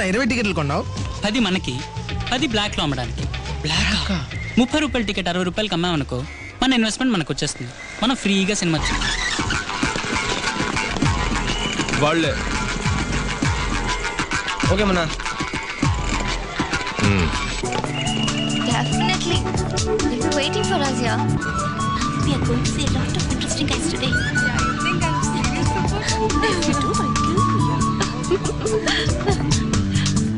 ఎందుకు 20 టికెట్లు కొన్నావు? 10 మనకి, 10 బ్లాక్ లో అమ్మడానికి. 30 రూపాయల టికెట్ 60 రూపాయలకి అమ్మామనుకో, మన ఇన్వెస్ట్మెంట్ మనకు వచ్చేస్తుంది. మనం ఫ్రీగా సినిమా చూస్తాం. వాళ్ళే okay Manna. Definitely. They'll be waiting for us here. We are going to see a lot of interesting guys today. Yeah, you think I'm serious? If you do, I'll kill you.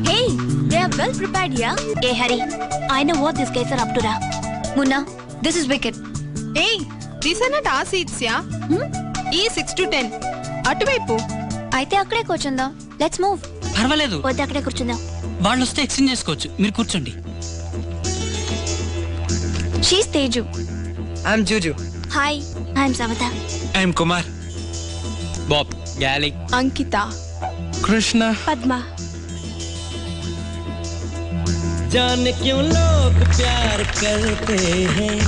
Hey, they are well prepared here. Hey, Hari, I know what these guys are up to, Ra. Munna, this is wicked. Hey, these are not our seats, yeah? E 6 to 10. అటువైపు అయితే అక్కడే కూర్చుందాం. Let's move. పర్వాలేదు, వద్దు అక్కడే కూర్చుందాం. వాళ్ళు వస్తే ఎక్స్చేంజ్ చేసుకోవచ్చు. మీరు కూర్చోండి. She's Teju. I'm Juju. Hi, I'm Savita. I'm Kumar. Bob, galley, Ankita, Krishna. Padma. जाने क्यों लोग प्यार करते हैं,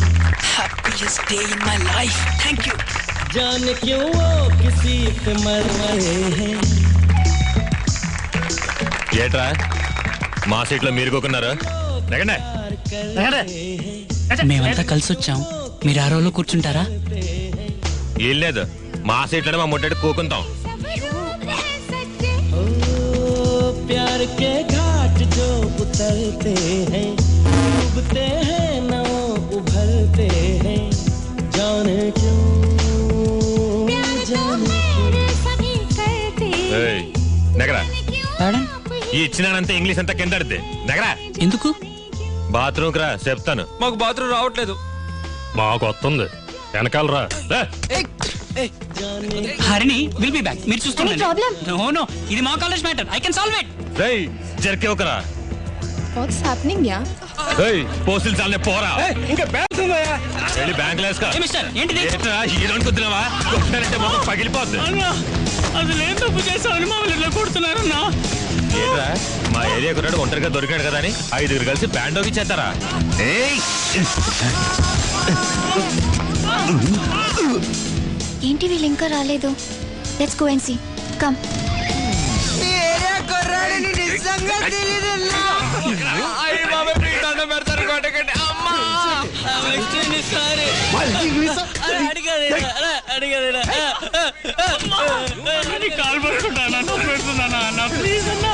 happiest day in my life. Thank you. जाने क्यों वो किसी पे मर रहे हैं. ఏట్రా మా సీట్లో మీరు కూకున్నారా? మేమంతా కలిసి వచ్చాం. మీరు ఆ రోజులో కూర్చుంటారా? ఏం లేదు, మా సీట్లోనే మా ముట్టడి కూకుంటాం. प्यार के घाट जो उतरते हैं, डूबते हैं न उभरते हैं. जाने क्यों, जाने ఏయ్, నగరా మేడం, ఈ ఇచ్చినానంతే ఇంగ్లీష్ అంతా కిందడితే నగరా. ఎందుకు? బాత్రూమ్కి రా, చెప్తాను. మాకు బాత్రూమ్ రావట్లేదు. మాకు వస్తుంది, వెనకాల రా. Harini will be back. మీరు Any చూసుకోండి. problem? నో, ఇది మా college matter. I can solve it. రేయ్ జర్కే ఒకరా. What's happening, yeah? రేయ్ పోస్టులు చాలనే పోరా. ఇంకా బ్యాలెన్స్ ఉందా? వెళ్ళి బ్యాంక్ లేసుకో. ఏ మిస్టర్, ఏంటిది? ఏట్రా హీరోని కుద్దినావా? కొట్టారంటే మొత్తం పగిలిపోద్ది. అసలు ఏం తప్పు చేస్తామని మమ్మల్ని ఇట్లా కొడుతున్నారన్నా? ఏంట్రా మా ఏరియా కుర్రాడు ఒంటరిగా దొరికాడు కదా అని 5 కలిసి బ్యాండ్ ఇచ్చేస్తారా? ఏంటి వీళ్ళు ఇంకా రాలేదు? Let's go and see. Come. Call పడుకుంటానా? పెడుతున్నానా అన్న? ప్లీజ్ అన్న,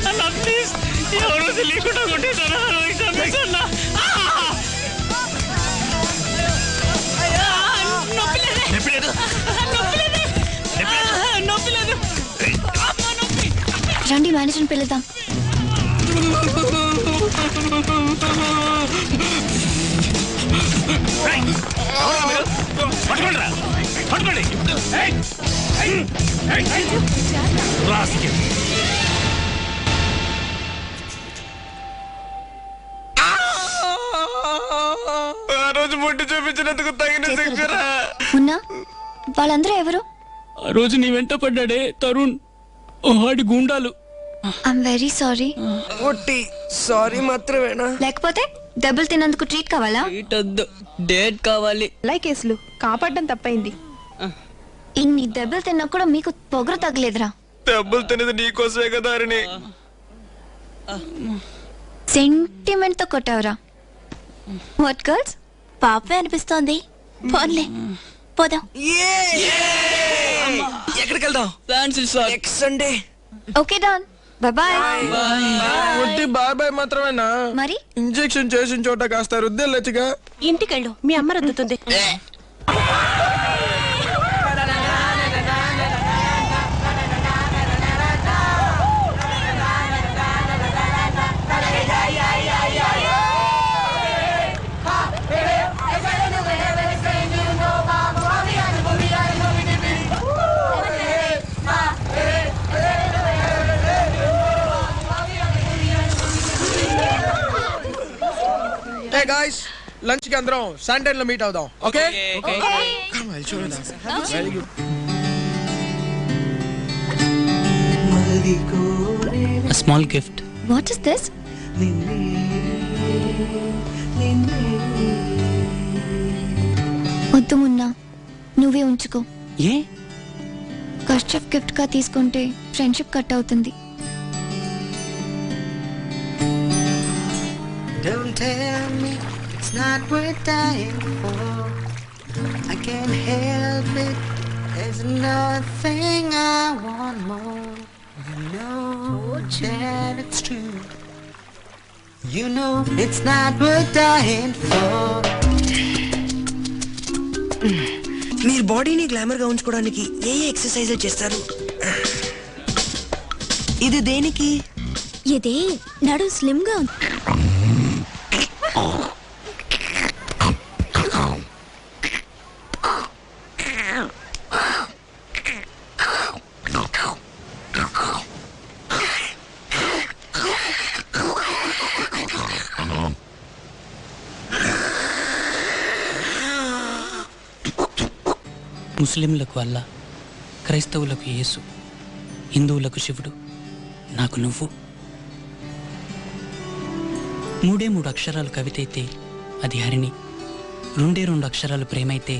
అన్న ప్లీజ్, ఎవరో తెలియకుండా కొట్టేశానా? క్షమించన్నా. రండి మేనేజర్ని పిలుద్దాం. ఆ రోజు ముట్టి చూపించినందుకు తగిన శిక్షరా. ఉన్నా వాళ్ళందరూ ఎవరు? ఆ రోజు నీ వెంట పడ్డాడే తరుణ్, వాడి గుండాలు. I'm very sorry. ఒట్టి సారీ మాత్రమేనా? లేకపోతే దెబ్బలు తిన్నందుకు ట్రీట్ కావాలా? డేట్ కావాలి. లైక్ కేసులు కాపాడడం తప్పైంది. ఇన్ని దెబ్బలు తిన్నా కూడా మీకు పొగరు తగ్గలేదురా. డబ్బులు తినేది నీకోసమే కదా అని. సెంటిమెంట్ తో కొట్టావురా. వాట్ గర్ల్స్, పాపే అనిపిస్తోంది. పోన్లే పోదాం. ఎక్కడికి వెళ్దాం? Next Sunday. Okay done, bye bye. ఒట్టి బాబాయ్ మాత్రమేనా? మరి ఇంజెక్షన్ చేసిన చోట కాస్త రుద్దెళ్ళొచ్చుగా. ఇంటికెళ్ళు, మీ అమ్మ రుద్దుతుంది. Hey guys, లంచ్ కి అందరం శాంటైన్ లో మీట్ అవుదాం. Okay? Very good. A small gift. What is this? వద్దు మున్నా, నువ్వే ఉంచుకో. ఏ? కర్చఫ్ గిఫ్ట్ గా తీసుకుంటే ఫ్రెండ్షిప్ కట్ అవుతుంది. Don't tell me it's not worth dying for. I can't help it. There's nothing I want more. You know that it's true. You know it's not worth dying for. మీరు బాడీని glamour గా ఉంచుకోవడానికి ఏ exercise చేస్తారు? ఇది దేనికి? ఇది నడు slim గా ఉంది. ముస్లింలకు అల్లా, క్రైస్తవులకు యేసు, హిందువులకు శివుడు, నాకు నువ్వు. 3 అక్షరాలు కవిత అయితే అది హరిణి, 2 అక్షరాలు ప్రేమైతే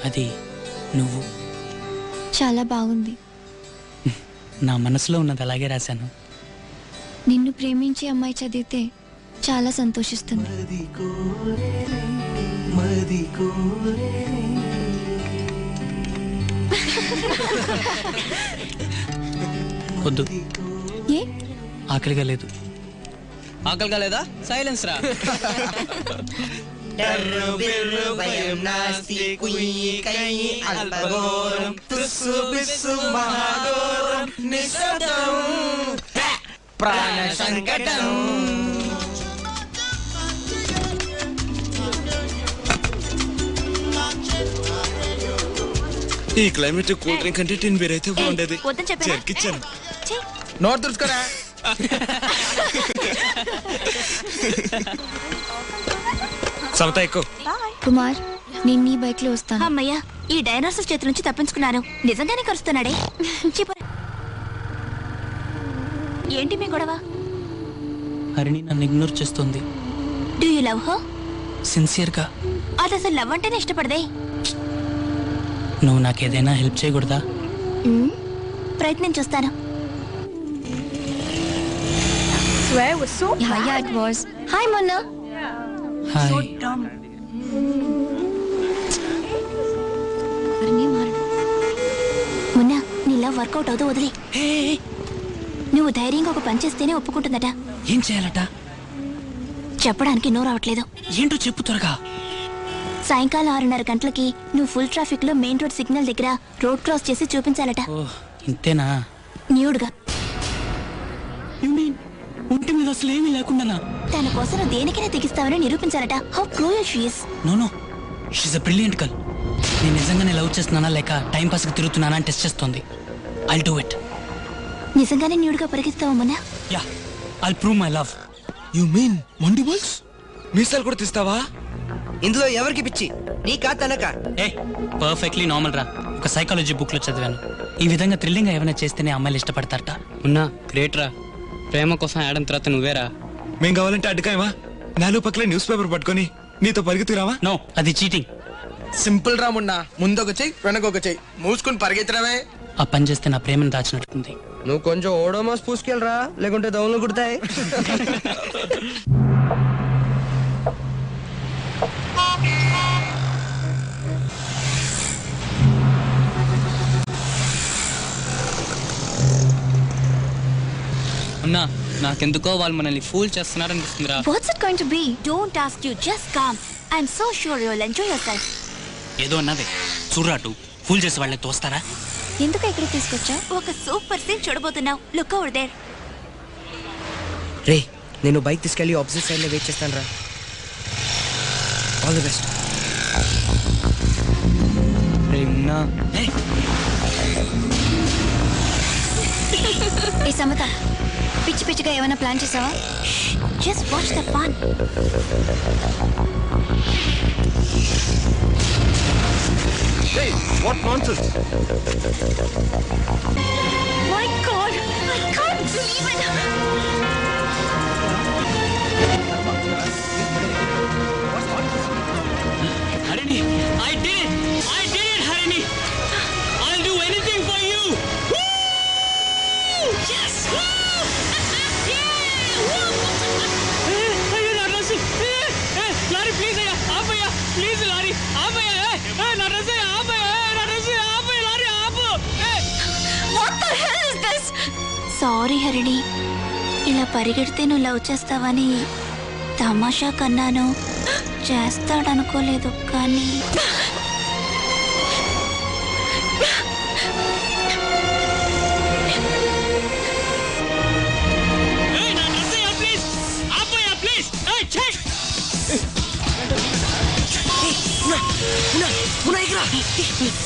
అది నువ్వు. చాలా బాగుంది. నా మనసులో ఉన్నది అలాగే రాశాను. నిన్ను ప్రేమించే అమ్మాయి చదివితే చాలా సంతోషిస్తుంది. వద్దు, ఏ ఆకలిగా లేదు. ఆకలిగా లేదా? సైలెన్స్ రా. ప్రాణ సంకటం. ఈ క్లైమేట్ కూల్ డ్రింక్ అంటే టిన్ బీర్ అయితే బాగుండేది. వద్దని చెప్పానా? చెక్కిచ్చాను. నోరు తుడుచుకోరా. సమత ఎక్కువ. కుమార్, నేను నీ బైక్ లో వస్తాను. అమ్మయ్యా, ఈ డైనోసార్ చేతి నుంచి తప్పించుకున్నాను. నిజంగానే కరుస్తున్నాడే. ఏంటి మీ గొడవ? హరిణి నన్ను ఇగ్నోర్ చేస్తుంది. Do you love her? సిన్సియర్గా. అది అసలు లవ్ అంటేనే ఇష్టపడదే. నువ్వు నాకేదైనా హెల్ప్ చేయకూడదా? ప్రయత్నం చూస్తాను. హాయ్ మొన్న. హాయ్. మొన్న నీ లవ్ వర్కౌట్ అవుతూ వదిలి. నువ్వు ధైర్యంగా ఒక పని చేస్తేనే ఒప్పుకుంటుందట. ఏం చేయాలట? చెప్పడానికి నో రావట్లేదు. ఏంటో చెప్పు త్వరగా. సాయంకాలం 6:30 గంటలకి నువ్వు ఫుల్ ట్రాఫిక్ లో మెయిన్ రోడ్ సిగ్నల్ దగ్గర రోడ్ క్రాస్ చేసి చూపించాలట. ఇంతేనా? న్యూడ్గా. ఒంటి మీద అసలు ఏమీ లేకుండా తన కోసం దేనికైనా తెగిస్తావని నిరూపించాలట. How cruel she is. No she's a brilliant girl. నేను నిజంగానే లవ్ చేస్తున్నానా లేక టైం పాస్ కి తిరుగుతున్నానా అని టెస్ట్ చేస్తుంది. I'll do it. నిజంగానే న్యూడ్గా పరిగిస్తావా మొన్న? Yeah, I'll prove my love. You mean mandibles? మీసాలు కూడా తీస్తావా? ఇందులో ఎవరికి పిచ్చి, నీకా తనకా? ఏ పర్ఫెక్ట్లీ నార్మల్ రా. ఒక సైకాలజీ బుక్ లో చదివాను. ఈ విధంగా థ్రిల్లింగ్ ఏమైనా చేస్తేనే అమ్మాయిలు ఇష్టపడతారట. ఉన్నా గ్రేట్ రా. ప్రేమ కోసం ఆడడం తర్వాత నువ్వేరా. మేం కావాలంటే అడ్డుకాయమా? 4 పక్కల న్యూస్ పేపర్ పట్టుకొని నీతో పరిగెత్తుకురావా? నో, అది చీటింగ్. సింపుల్ రా మున్నా. ముందొక చెయ్యి, వెనకొక చెయ్యి, మూసుకుని పరిగెత్తడమే. ఆ పని చేస్తే నా ప్రేమను దాచినట్టుంది. నువ్వు కొంచెం ఓడోమాస్ పూసుకెళ్ళరా, లేకుంటే దౌన్లు కుడతాయి. ఉన్నా నాకెందుకో వాళ్ళు మనల్ని pool చేస్తున్నారనిపిస్తుందిరా. What's it going to be? Don't ask you, just come. I'm so sure you'll enjoy yourself. ఏదో అన్నదే చూడరాటు. ఫుల్ చేసి వాళ్ళకి తోస్తారా? ఎందుకు ఇక్కడ తీసుకొచ్చా? ఒక సూపర్ సీన్ చూడబోతున్నావు. Look over there. రే, నేను బైక్ తీసుకెళ్ళి ఆపోజిట్ సైడ్ లో వెయిట్ చేస్తాను రా. All the best. రే ఉన్నా. ఏ సమత, పిచ్చి పిచ్చిగా ఏమైనా ప్లాన్ చేసావా? Just watch the fun. Hey, what nonsense? My God, I can't believe it. Harini, I did it! I did it, Harini! I'll do anything for you! Woo! Yes! Woo! Yeah! Woo! Are you not listening? Sorry Harini, ఇలా పరిగెడితే నువ్వు love చేస్తావని తమాషా కన్నాను. చేస్తాడనుకోలేదు కానీ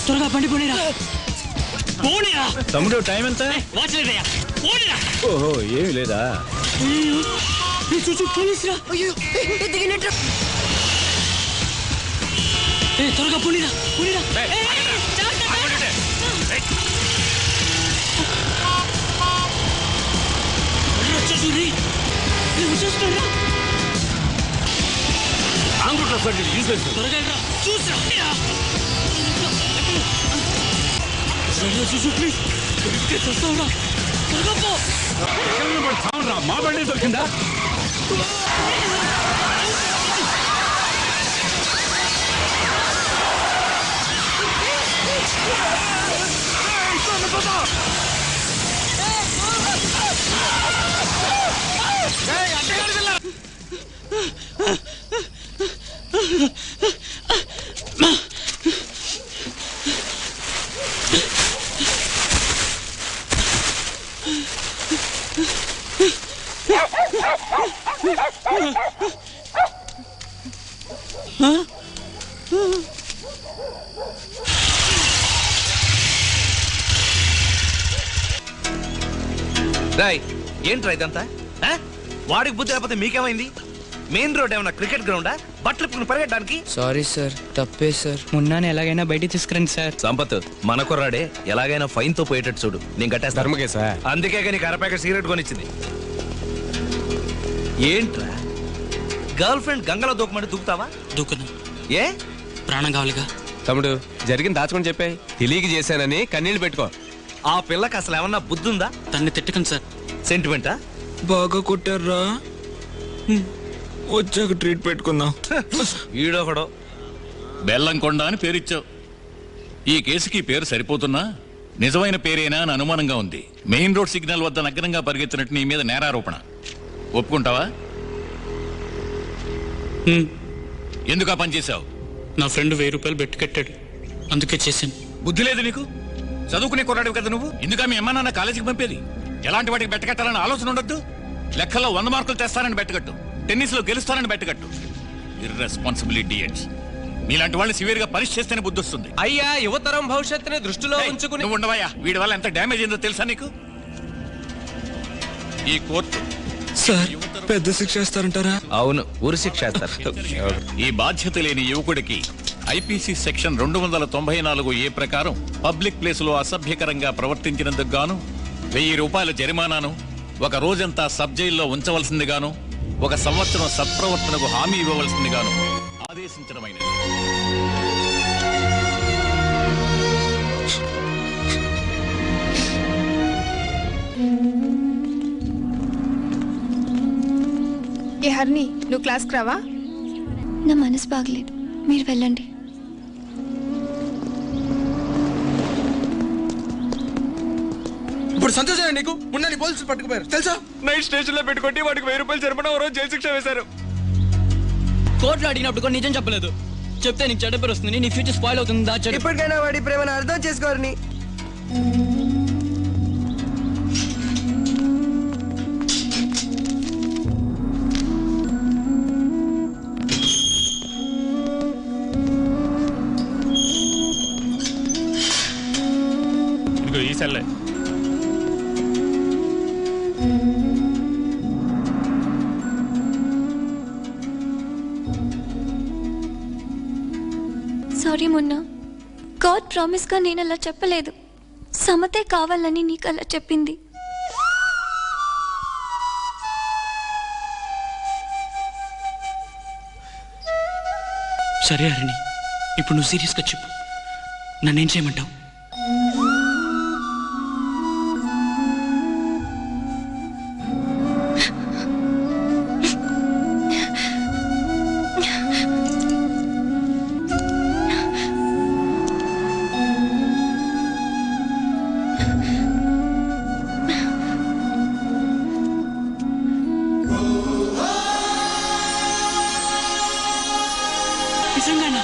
త్వరగా బండి పోనీరా. పోనీరా. తమ్ముడు time ఎంత? వాచ్ లేదయ్యా. పోనీరా. ఓహో ఏమి లేదా? చూచు పోలీసురా. త్వరగా పోనీరా. పోనీరా. త్వరగా చూసా చూసు ప్లీజ్. చూస్తావురా. త్వరగా పో. మా బండి దొరికిందా? ఏంట్రా ఇదంతా? వాడికి బుద్ధి లేకపోతే మీకేమైంది? మెయిన్ రోడ్ ఏమన్నా క్రికెట్ గ్రౌండా? బట్టలు పరిగెట్టడానికి? సారీ సార్, తప్పే సార్. మున్నాని ఎలాగైనా బయటికి తీసుకురండి సార్. సంపత్, మన కుర్రాడే ఎలాగైనా ఫైన్ తో పోయేటట్టు చూడు. నేను కట్టేస్తా. అందుకే నీకు అరపాకెట్ సిగరెట్ కొనిచ్చింది. ఏంట్రా గర్ల్ ఫ్రెండ్ గంగలో దూకమంటే దూకుతావా? దూకను. ఏ? ప్రాణం కావాలిగా. తమ్ముడు జరిగింది దాచుకొని చెప్పాయి. తెలియక చేశానని కన్నీళ్ళు పెట్టుకో. ఆ పిల్లకి అసలు ఏమన్నా బుద్ధుందా? తన్ని తిట్టకండి సార్. సెంటిమెంటా? బాగా కొట్టారా? వచ్చాక ట్రీట్ పెట్టుకుందాం. ఈడొకడు బెల్లంకొండ అని పేరిచ్చావు. ఈ కేసుకి పేరు సరిపోతున్నా నిజమైన పేరేనా అని అనుమానంగా ఉంది. మెయిన్ రోడ్ సిగ్నల్ వద్ద నగ్నంగా పరిగెత్తినట్టు నీ మీద నేరారోపణ. ఒప్పుకుంటావా? ఎందుకు ఆ పని చేశావు? నా ఫ్రెండ్ 1000 రూపాయలు బెట్టు కట్టాడు, అందుకే చేశాను. బుద్ధి లేదు నీకు? చదువుకునే కొన్నాడు కదా నువ్వు. ఎందుకు మీ అమ్మ నాన్న కాలేజీకి పంపేది? ఎలాంటి వాటికి బెట్టకట్టాలని ఆలోచన ఉండొద్దు. లెక్కల్లో 100 మార్కులు తెస్తానని బెట్టకట్టు, టెన్నిస్ లో గెలుస్తానని బెట్టకట్టు. ఇర్రెస్పాన్సిబిలిటీ ఎడ్స్. మీలాంటి వాళ్ళు సివియర్ గా పనిష్ చేస్తేనే బుద్ధి వస్తుంది. అయ్యా, యువతరం భవిష్యత్తుని దృష్టిలో ఉంచుకుని నువ్వు ఉండవయ్యా. వీడి వల్ల ఎంత డ్యామేజ్ అయిందో తెలుసా నీకు? ఈ కోర్టు సార్ పెద్ద శిక్ష వేస్తారంటారా? అవును, ఊరి శిక్ష వేస్తారు. ఈ బాధ్యత లేని యువకుడికి ఐపీసీ సెక్షన్ 294A ప్రకారం పబ్లిక్ ప్లేస్ లో అసభ్యకరంగా ప్రవర్తించినందుకు గాను 1000 రూపాయల జరిమానాను, 1 రోజంతా సబ్ జైల్లో ఉంచవలసింది గాను, 1 సంవత్సరం సత్ప్రవర్తనకు హామీ ఇవ్వవలసింది గాను ఆదేశించడమైనది. ఏ హర్ని, నువ్వు క్లాస్కి రావా? నా మనసు బాగలేదు, మీరు వెళ్ళండి. ఇప్పుడు సంతోషం నీకు. ఉన్న పోలీసులు పట్టుకుపోయారు తెలుసా? నైట్ స్టేషన్ లో పెట్టుకుంటే వాడికి 1000 రూపాయలు జరిమానా, రోజు జైలు శిక్ష వేశారు. కోర్టులో అడిగినప్పుడు కూడా నిజం చెప్పలేదు. చెప్తే నీకు చెడ్డ పేరు వస్తుంది, నీ ఫ్యూచర్ స్పాయిల్ అవుతుందా? ఇప్పటికైనా వాడి ప్రేమను అర్థం చేసుకోరని. ఇదిగో ఈ సెల్లే. సారీ మున్నా, గాడ్ ప్రామిస్ గా నేను అలా చెప్పలేదు. సమతే కావాలని నీకు అలా చెప్పింది. సరే హరిణి, ఇప్పుడు నువ్వు సీరియస్గా చెప్పు, నన్నేం చేయమంటావు? నిజంగానా